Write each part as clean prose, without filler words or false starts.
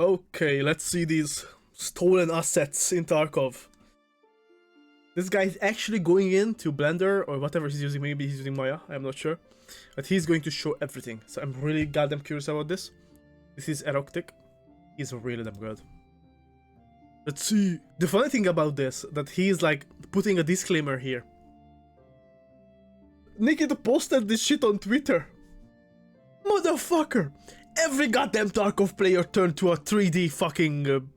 Okay, let's see these stolen assets in Tarkov. This guy is actually going into Blender or whatever he's using. Maybe he's using Maya, I'm not sure. But he's going to show everything. So I'm really goddamn curious about this. This is erotic. He's really damn good. Let's see. The funny thing about this, that he's like putting a disclaimer here. Nikita posted this shit on Twitter. Motherfucker! Every goddamn Tarkov player turned to a 3D fucking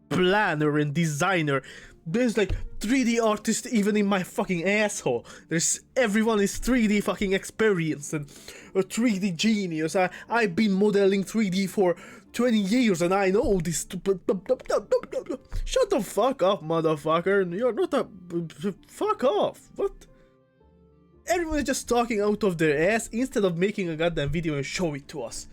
planner and designer. There's like 3D artists even in my fucking asshole. Everyone is 3D fucking experienced and a 3D genius. I've been modeling 3D for 20 years and I know this. Shut the fuck up, motherfucker. You're not a... Fuck off. What? Everyone is just talking out of their ass instead of making a goddamn video and show it to us.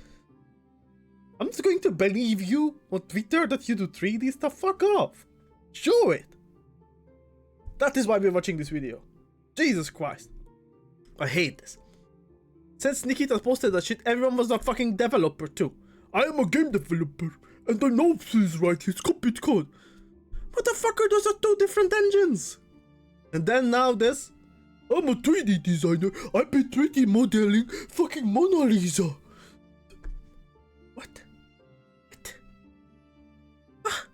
I'm just going to believe you on Twitter that you do 3D stuff. Fuck off. Show it. That is why we're watching this video. Jesus Christ. I hate this. Since Nikita posted that shit, everyone was a fucking developer too. I am a game developer, and I know he's right, he's copied code. Motherfucker, those are two different engines. And then now this. I'm a 3D designer, I've been 3D modeling fucking Mona Lisa. What? What? Ah.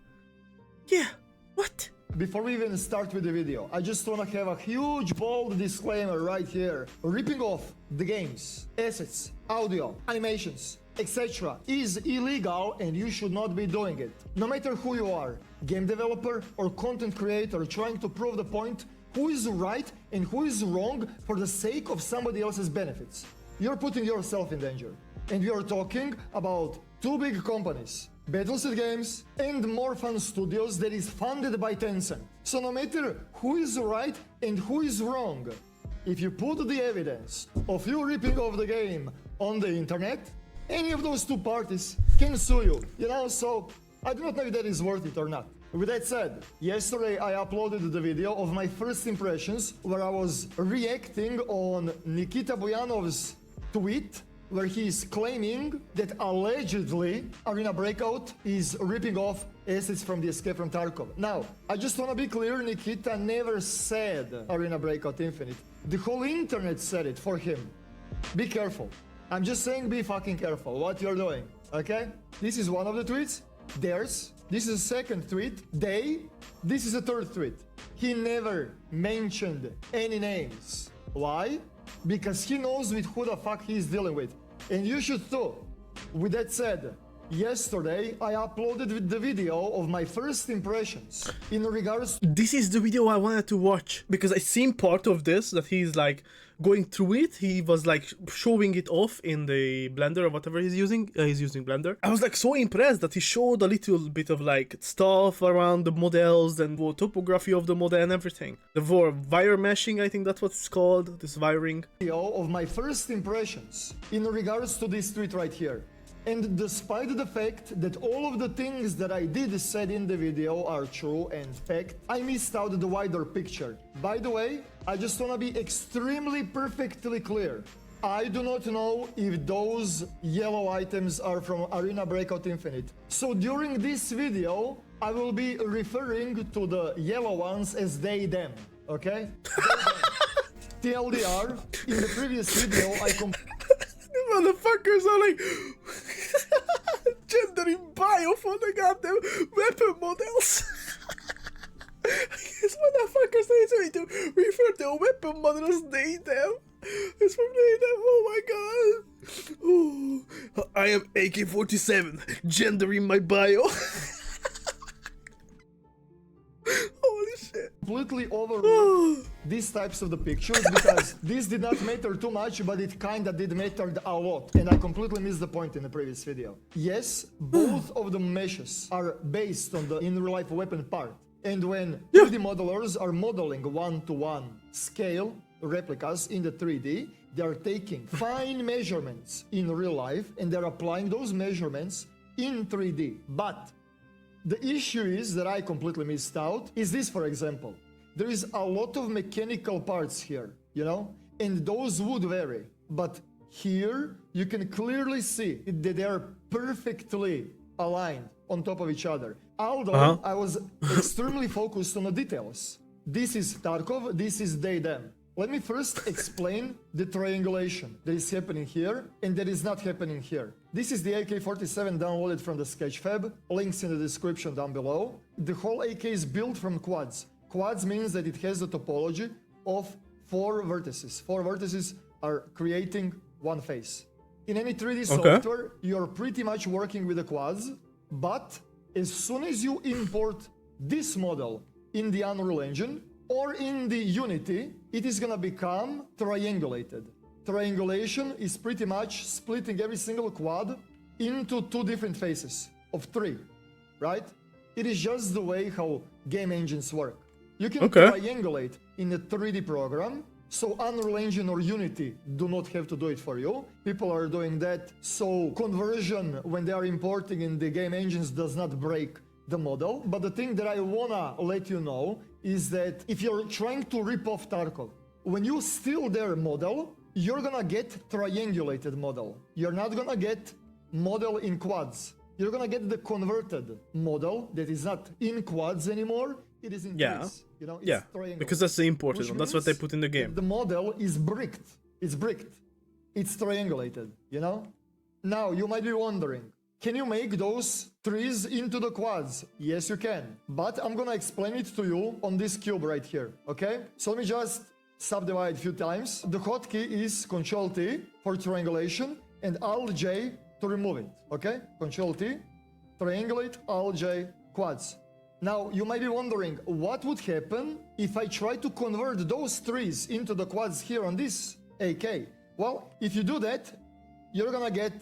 Yeah, what? Before we even start with the video, I just wanna have a huge bold disclaimer right here. Ripping off the games, assets, audio, animations, etc. is illegal and you should not be doing it. No matter who you are, game developer or content creator trying to prove the point, who is right and who is wrong for the sake of somebody else's benefits. You're putting yourself in danger. And we are talking about two big companies, Battlefield Games and More Fun Studios that is funded by Tencent. So no matter who is right and who is wrong, if you put the evidence of you ripping off the game on the internet, any of those two parties can sue you, you know, so I do not know if that is worth it or not. With that said, yesterday I uploaded the video of my first impressions where I was reacting on Nikita Buyanov's tweet where he is claiming that allegedly Arena Breakout is ripping off assets from the Escape from Tarkov. Now, I just want to be clear, Nikita never said Arena Breakout Infinite. The whole internet said it for him. Be careful. I'm just saying be fucking careful what you're doing, okay? This is one of the tweets. Theirs. This is a second tweet. This is a third tweet. He never mentioned any names. Why? Because he knows with who the fuck he's dealing with. And you should too. With that said, yesterday I uploaded the video of my first impressions in regards... This is the video I wanted to watch because I seen part of this that he's like going through it. He was like showing it off in the Blender or whatever he's using. He's using Blender. I was like so impressed that he showed a little bit of like stuff around the models and the topography of the model and everything. The wire meshing, I think that's what it's called, this wiring. Video of my first impressions in regards to this tweet right here. And despite the fact that all of the things that I did said in the video are true and fact, I missed out the wider picture. By the way, I just wanna be extremely perfectly clear. I do not know if those yellow items are from Arena Breakout Infinite. So during this video, I will be referring to the yellow ones as they, them, okay? TLDR, in the previous video, Motherfuckers are like gender in bio for the goddamn weapon models. These motherfuckers need to refer to weapon models they them. It's from they them. Oh my god. Oh, I am AK-47. Gender in my bio. Holy shit. Completely overlooked these types of the pictures because this did not matter too much, but it kinda did matter a lot. And I completely missed the point in the previous video. Yes, both of the meshes are based on the in real life weapon part. And when 3D modelers are modeling one-to-one scale replicas in the 3D, they are taking fine measurements in real life and they're applying those measurements in 3D. But the issue is that I completely missed out is this, for example. There is a lot of mechanical parts here, you know, and those would vary. But here you can clearly see that they are perfectly aligned on top of each other. Although I was extremely focused on the details. This is Tarkov, this is they-them. Let me first explain the triangulation that is happening here and that is not happening here. This is the AK-47 downloaded from the Sketchfab, links in the description down below. The whole AK is built from quads. Quads means that it has the topology of 4 vertices. 4 vertices are creating one face. In any 3D software, you're pretty much working with the quads, but as soon as you import this model in the Unreal Engine or in the Unity, it is gonna become triangulated. Triangulation is pretty much splitting every single quad into 2 different faces of 3, right? It is just the way how game engines work. You can triangulate in a 3D program, so Unreal Engine or Unity do not have to do it for you. People are doing that, so conversion when they are importing in the game engines does not break the model. But the thing that I wanna let you know is that if you're trying to rip off Tarkov, when you steal their model, you're gonna get triangulated model. You're not gonna get model in quads. You're gonna get the converted model that is not in quads anymore. It is in threes. You know, it's triangle. Because that's the important one. That's what they put in the game. The model is bricked. It's bricked. It's triangulated, you know? Now, you might be wondering, can you make those trees into the quads? Yes, you can. But I'm gonna explain it to you on this cube right here, okay? So let me just subdivide a few times. The hotkey is Ctrl-T for triangulation and Alt-J to remove it, okay? Ctrl-T, triangulate, Alt-J, quads. Now, you might be wondering, what would happen if I try to convert those trees into the quads here on this AK? Well, if you do that, you're gonna get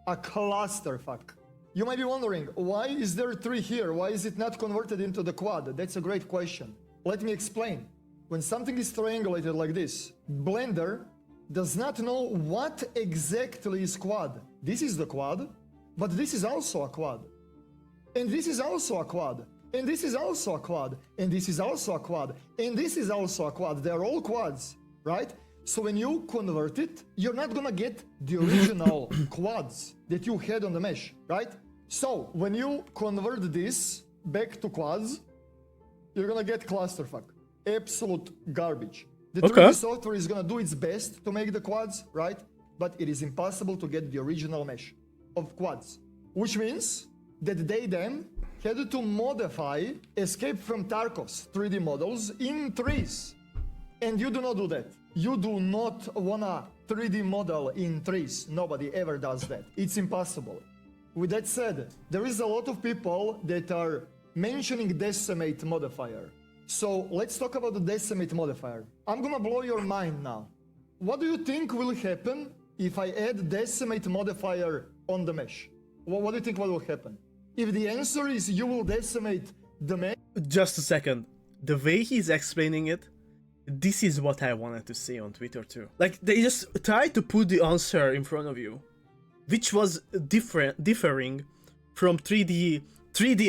a clusterfuck. You might be wondering, why is there a tree here? Why is it not converted into the quad? That's a great question. Let me explain. When something is triangulated like this, Blender does not know what exactly is quad. This is the quad, but this is also a quad. And this is also a quad. And this is also a quad, and this is also a quad, and this is also a quad. They're all quads, right? So when you convert it, you're not gonna get the original quads that you had on the mesh, right? So when you convert this back to quads, you're gonna get clusterfuck. Absolute garbage. The 3D software is gonna do its best to make the quads, right? But it is impossible to get the original mesh of quads, which means that they/them had to modify Escape from Tarkov's 3D models in trees. And you do not do that. You do not wanna 3D model in trees. Nobody ever does that. It's impossible. With that said, there is a lot of people that are mentioning Decimate modifier. So let's talk about the Decimate modifier. I'm gonna blow your mind now. What do you think will happen if I add Decimate modifier on the mesh? What do you think will happen? If the answer is you will decimate the mesh... Just a second. The way he's explaining it, this is what I wanted to see on Twitter too. Like, they just tried to put the answer in front of you, which was differing from 3D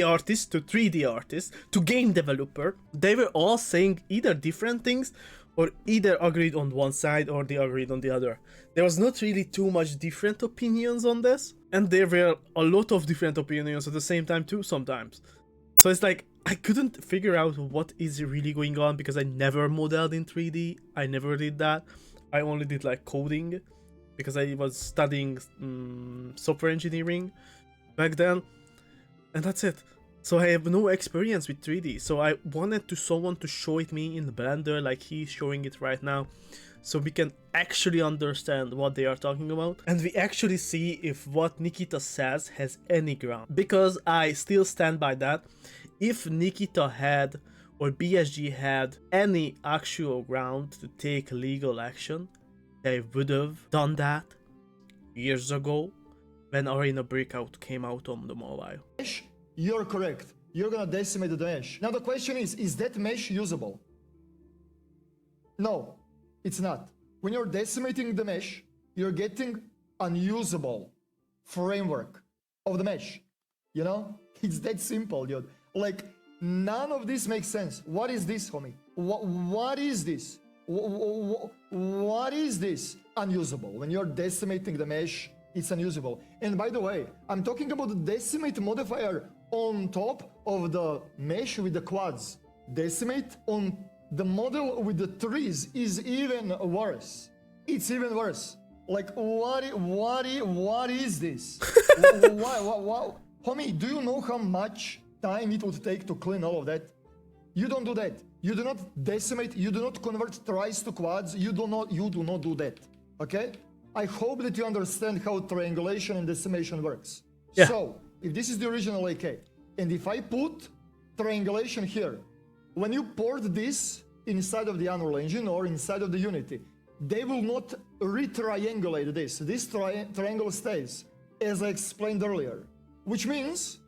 artist to 3D artist to game developer. They were all saying either different things or either agreed on one side or they agreed on the other. There was not really too much different opinions on this, and there were a lot of different opinions at the same time too sometimes. So it's like, I couldn't figure out what is really going on because I never modeled in 3D. I never did that. I only did like coding because I was studying software engineering back then, and that's it. So I have no experience with 3D, so I wanted someone to show it me in Blender like he's showing it right now, so we can actually understand what they are talking about, and we actually see if what Nikita says has any ground. Because I still stand by that. If Nikita had, or BSG had, any actual ground to take legal action, they would have done that years ago when Arena Breakout came out on the mobile. You're correct. You're gonna decimate the mesh. Now the question is that mesh usable? No, it's not. When you're decimating the mesh, you're getting unusable framework of the mesh. You know? It's that simple, dude. Like, none of this makes sense. What is this, homie? What is this? What is this? Unusable. When you're decimating the mesh, it's unusable. And by the way, I'm talking about the decimate modifier on top of the mesh with the quads. Decimate on the model with the trees is even worse. It's even worse. Like, what is this? Homie, do you know how much time it would take to clean all of that? You don't do that. You do not decimate. You do not convert tries to quads. You do not do that. Okay? I hope that you understand how triangulation and decimation works. Yeah. So, if this is the original AK, and if I put triangulation here, when you port this inside of the Unreal Engine or inside of the Unity, they will not re-triangulate this. This triangle stays, as I explained earlier. Which means,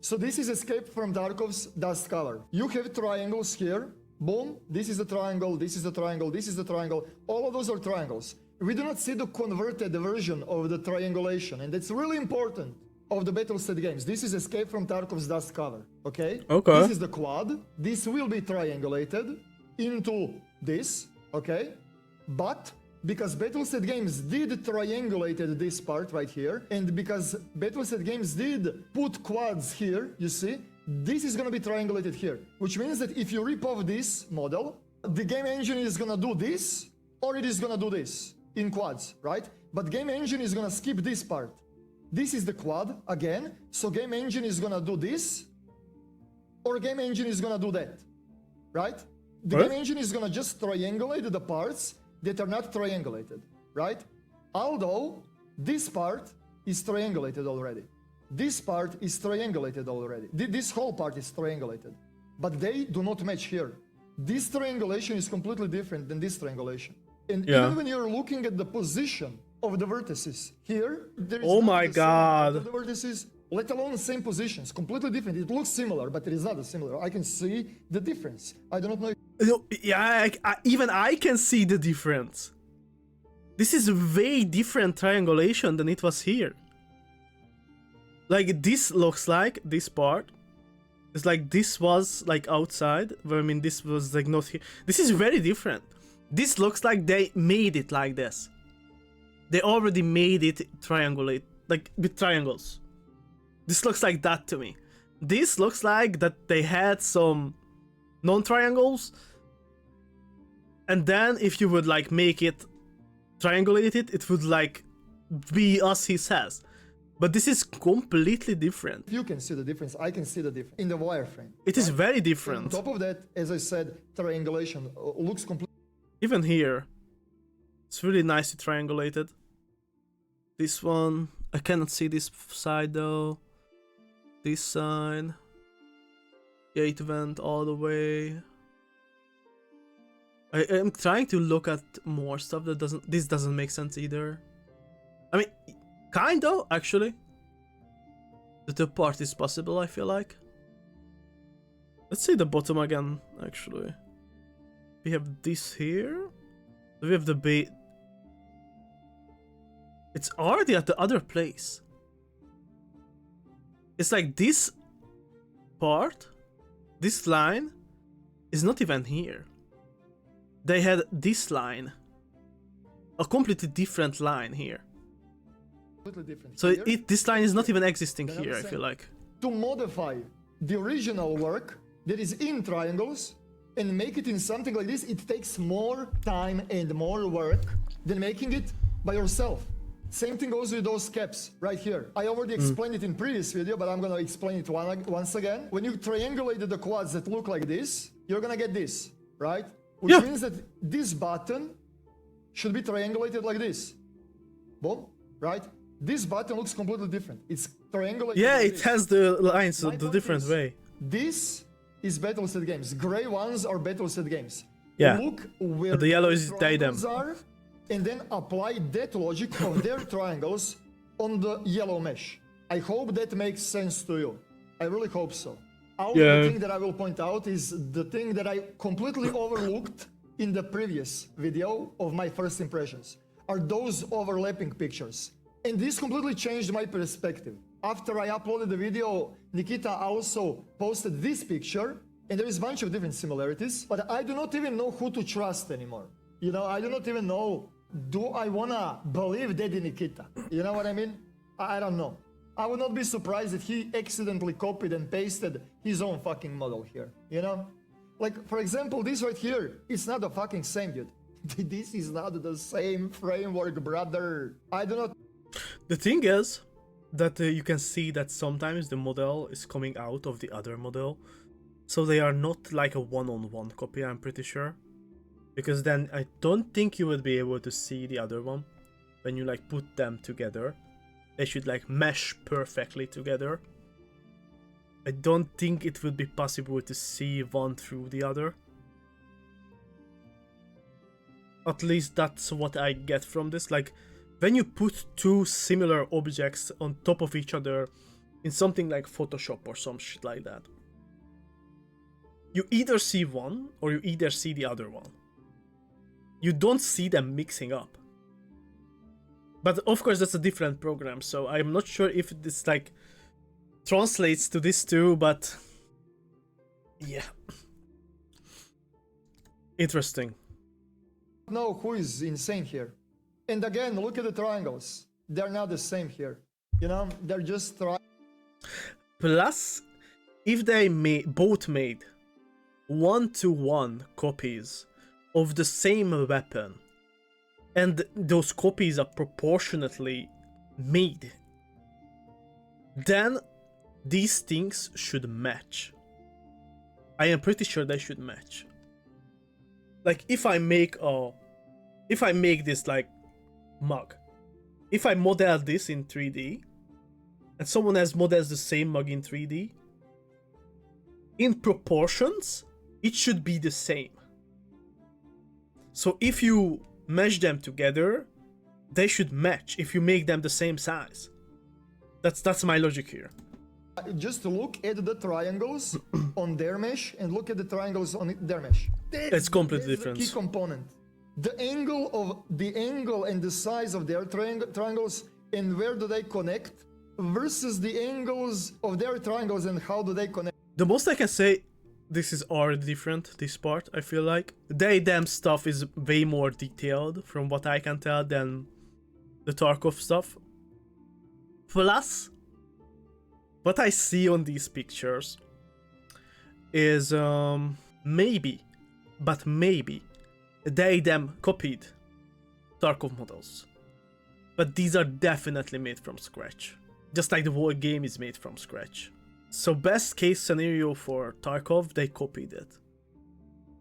so this is escape from Tarkov's dust cover. You have triangles here, boom, this is a triangle, this is a triangle, this is a triangle. All of those are triangles. We do not see the converted version of the triangulation, and that's really important of the Battlestate games. This is escape from Tarkov's dust cover, okay? Okay. This is the quad. This will be triangulated into this, okay? But because Battlestate games did triangulated this part right here, and because Battlestate games did put quads here, you see, this is gonna be triangulated here, which means that if you rip off this model, the game engine is gonna do this, or it is gonna do this in quads, right? But game engine is gonna skip this part. This is the quad again, so game engine is gonna do this, or game engine is gonna do that, right? The game engine is gonna just triangulate the parts that are not triangulated, right? Although this part is triangulated already. This part is triangulated already. This whole part is triangulated, but they do not match here. This triangulation is completely different than this triangulation. And even when you're looking at the position of the vertices here, there is not the same of the vertices, let alone same positions, completely different. It looks similar, but it is not similar. I can see the difference. I do not know. Yeah, even I can see the difference. This is way different triangulation than it was here. Like, this looks like this part. It's like this was like outside, where I mean this was like not here. This is very different. This looks like they made it like this. They already made it triangulate, like with triangles. This looks like that to me. This looks like that they had some non-triangles, and then if you would like make it triangulated, it would like be as he says. But this is completely different. You can see the difference. I can see the difference in the wireframe. It is very different. On top of that, as I said, triangulation looks completely. Even here, it's really nicely triangulated. This one, I cannot see this side though. This side. Yeah, it went all the way. I am trying to look at more stuff that this doesn't make sense either. I mean, kinda, actually. The third part is possible, I feel like. Let's see the bottom again, actually. We have this here. We have the bait. It's already at the other place. It's like this part, this line, is not even here. They had this line. A completely different line here. Different so here. This line is not even existing here, I feel like. To modify the original work that is in triangles and make it in something like this, it takes more time and more work than making it by yourself. Same thing goes with those caps right here. I already explained it in previous video, but I'm gonna explain it once again. When you triangulate the quads that look like this, you're gonna get this, right? Which means that this button should be triangulated like this. Boom, right? This button looks completely different. It's triangulated. Yeah, like it this. has the lines the different way. This is Battlestate games. Gray ones are Battlestate games. Yeah. Look where the yellow is triangles are, and then apply that logic of their triangles on the yellow mesh. I hope that makes sense to you. I really hope so. The thing that I will point out is the thing that I completely overlooked in the previous video of my first impressions, are those overlapping pictures. And this completely changed my perspective. After I uploaded the video, Nikita also posted this picture, and there is a bunch of different similarities, but I do not even know who to trust anymore. You know, I do not even know, do I wanna believe Daddy Nikita? You know what I mean? I don't know. I would not be surprised if he accidentally copied and pasted his own fucking model here, you know? Like, for example, this right here, it's not the fucking same, dude. This is not the same framework, brother. I do not... The thing is that you can see that sometimes the model is coming out of the other model. So they are not like a one-on-one copy, I'm pretty sure. Because then I don't think you would be able to see the other one when you like put them together. They should like mesh perfectly together. I don't think it would be possible to see one through the other. At least that's what I get from this. Like, when you put two similar objects on top of each other in something like Photoshop or some shit like that, you either see one or you either see the other one. You don't see them mixing up. But of course that's a different program, so I'm not sure if this like translates to this too, but yeah. Interesting. know who is insane here. And again, look at the triangles. They're not the same here. You know, they're just Plus, if they both made one-to-one copies of the same weapon, and those copies are proportionately made, then these things should match. I am pretty sure they should match. Like, if I make this like mug, if I model this in 3D, and someone else models the same mug in 3D, in proportions, it should be the same. So if you mesh them together, they should match if you make them the same size. That's my logic here. Just look at the triangles on their mesh and look at the triangles on their mesh. It's completely different. Key component. The angle and the size of their triangles and where do they connect versus the angles of their triangles and how do they connect. The most I can say, this is already different, this part, I feel like. They-them stuff is way more detailed, from what I can tell, than the Tarkov stuff. Plus, what I see on these pictures is maybe, they-them copied Tarkov models. But these are definitely made from scratch. Just like the whole game is made from scratch. So best case scenario for Tarkov, they copied it.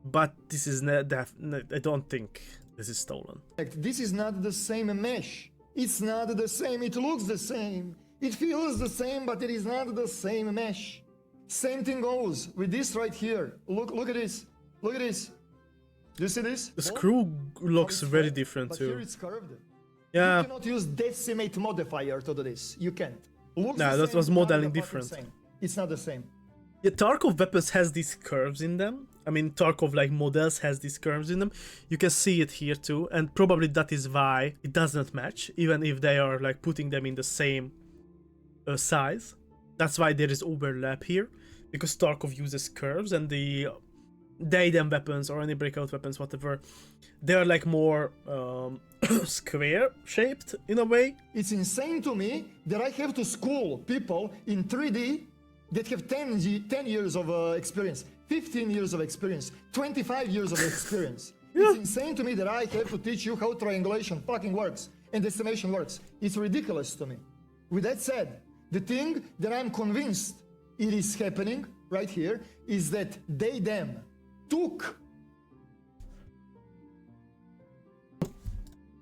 But this is not, I don't think this is stolen. This is not the same mesh. It's not the same, it looks the same. It feels the same, but it is not the same mesh. Same thing goes with this right here. Look at this. Look at this. Do you see this? The screw looks very different but too. Here it's curved. Yeah. You cannot use decimate modifier to do this. You can't. Looks Nah, the that same, was not modeling the fucking different. same. It's not the same. Yeah, Tarkov weapons has these curves in them. I mean, Tarkov like models has these curves in them. You can see it here too, and probably that is why it does not match, even if they are like putting them in the same size. That's why there is overlap here, because Tarkov uses curves, and the they-them weapons or any breakout weapons, whatever, they are like more square shaped in a way. It's insane to me that I have to school people in 3D that have 10 years of experience, 15 years of experience, 25 years of experience. Yeah. It's insane to me that I have to teach you how triangulation fucking works and decimation works. It's ridiculous to me. With that said, the thing that I'm convinced it is happening right here is that they-them took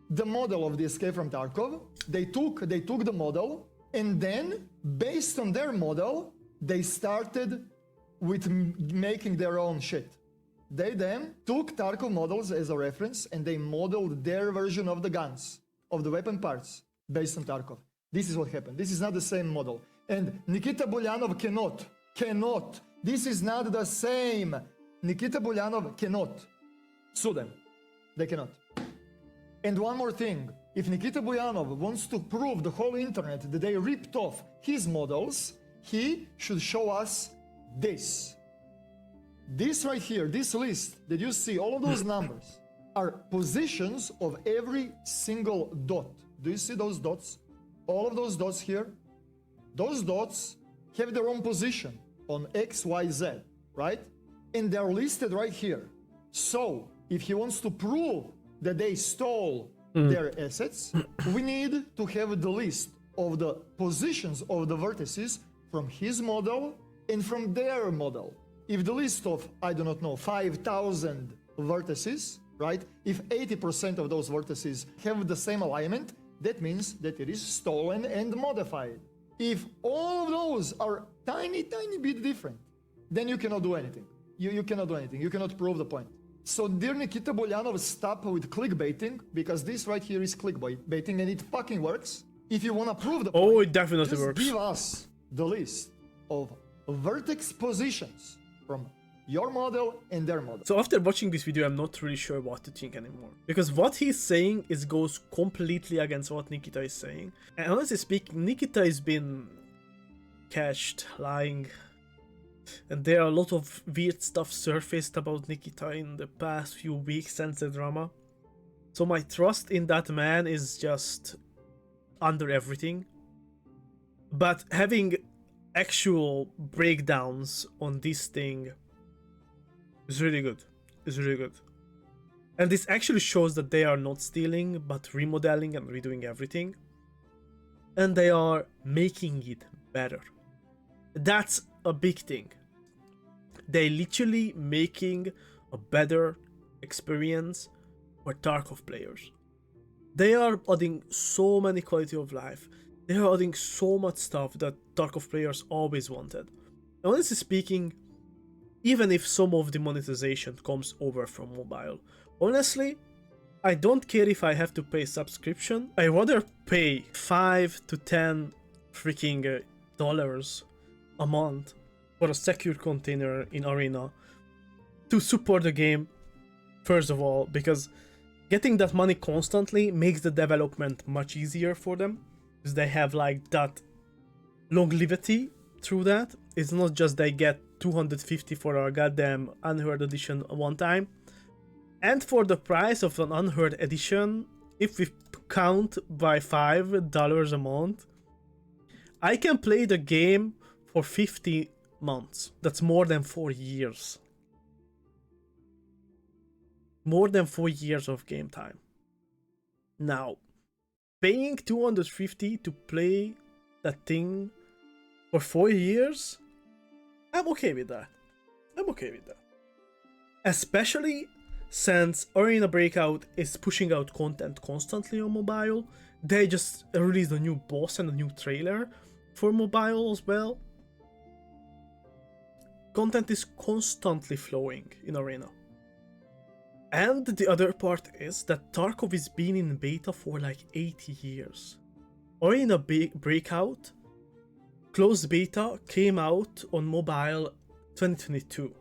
the model of the escape from Tarkov. They took the model, and then based on their model, they started with making their own shit. They-them took Tarkov models as a reference, and they modeled their version of the guns, of the weapon parts, based on Tarkov. This is what happened. This is not the same model. And Nikita Bulyanov cannot. This is not the same. Nikita Bulyanov cannot sue them. They cannot. And one more thing. If Nikita Bulyanov wants to prove the whole internet that they ripped off his models, he should show us this. This right here, this list that you see, all of those numbers are positions of every single dot. Do you see those dots? All of those dots here Those dots have their own position on X, Y, Z, right? And they're listed right here. So if he wants to prove that they stole their assets, we need to have the list of the positions of the vertices from his model and from their model. If the list of, I do not know, 5,000 vertices, right? If 80% of those vertices have the same alignment, that means that it is stolen and modified. If all of those are tiny bit different, then you cannot do anything. You cannot do anything. You cannot prove the point. So dear Nikita Bolyanov, stop with clickbaiting, because this right here is clickbaiting and it fucking works. If you want to prove the point, it definitely just works. give us the list of vertex positions from your model and their model. So after watching this video, I'm not really sure what to think anymore. Because what he's saying goes completely against what Nikita is saying. And honestly speaking, Nikita has been catched lying. And there are a lot of weird stuff surfaced about Nikita in the past few weeks since the drama. So my trust in that man is just under everything. But having actual breakdowns on this thing is really good. It's really good. And this actually shows that they are not stealing, but remodeling and redoing everything. And they are making it better. That's a big thing. They literally making a better experience for Tarkov players. They are adding so many quality of life. They are adding so much stuff that Tarkov players always wanted. And honestly speaking, even if some of the monetization comes over from mobile, honestly, I don't care if I have to pay subscription. I rather pay 5 to 10 freaking dollars a month for a secure container in Arena to support the game, first of all, because getting that money constantly makes the development much easier for them, because they have like that longevity through that. It's not just they get 250 for a goddamn Unheard edition one time. And for the price of an Unheard edition, if we count by $5 a month, I can play the game for 50 months. That's more than 4 years. More than 4 years of game time. Now, paying 250 to play that thing for 4 years, I'm okay with that. I'm okay with that. Especially since Arena Breakout is pushing out content constantly on mobile. They just released a new boss and a new trailer for mobile as well. Content is constantly flowing in Arena. And the other part is that Tarkov has been in beta for like 80 years. Arena Breakout, closed beta, came out on mobile 2022.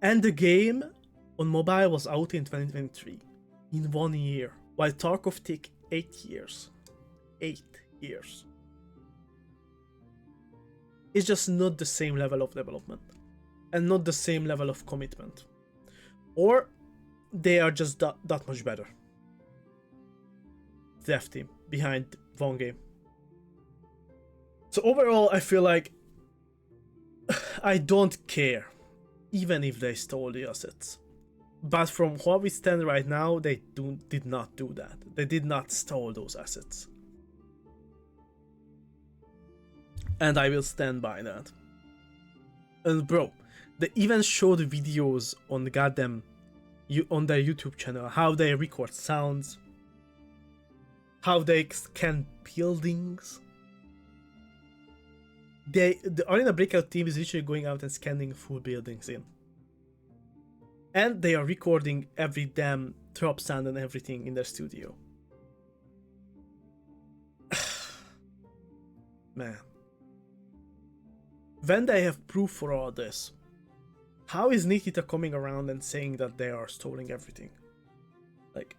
And the game on mobile was out in 2023, in 1 year. While Tarkov took 8 years. 8 years. It's just not the same level of development. And not the same level of commitment. Or they are just that much better. Dev team behind one game. So overall, I feel like I don't care, even if they stole the assets. But from where we stand right now, they did not do that. They did not steal those assets. And I will stand by that. And bro, they even showed videos on the goddamn on their YouTube channel, how they record sounds, how they scan buildings. The Arena Breakout team is literally going out and scanning full buildings in. And they are recording every damn drop sound and everything in their studio. Man. When they have proof for all this, how is Nikita coming around and saying that they are stealing everything? Like,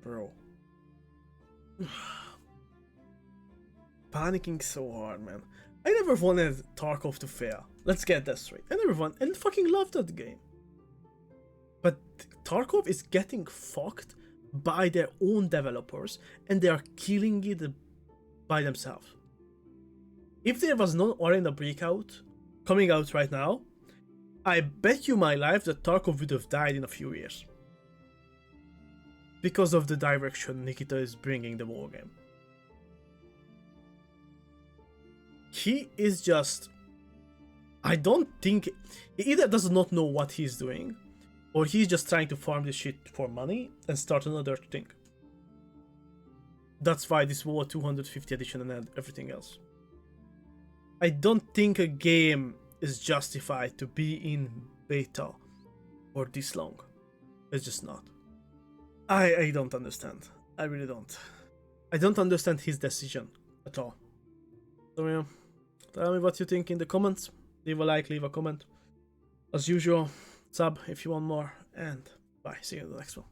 bro. Panicking so hard, man. I never wanted Tarkov to fail. Let's get that straight. I never wanted, and fucking loved that game. But Tarkov is getting fucked by their own developers, and they are killing it by themselves. If there was no Arena Breakout coming out right now, I bet you my life that Tarkov would have died in a few years. Because of the direction Nikita is bringing the wargame. He is just... I don't think... He either does not know what he's doing, or he's just trying to farm this shit for money and start another thing. That's why this War 250 edition and everything else. I don't think a game is justified to be in beta for this long. It's just not. I don't understand. I really don't. I don't understand his decision at all. So yeah, tell me what you think in the comments. Leave a like, leave a comment. As usual, sub if you want more, and bye. See you in the next one.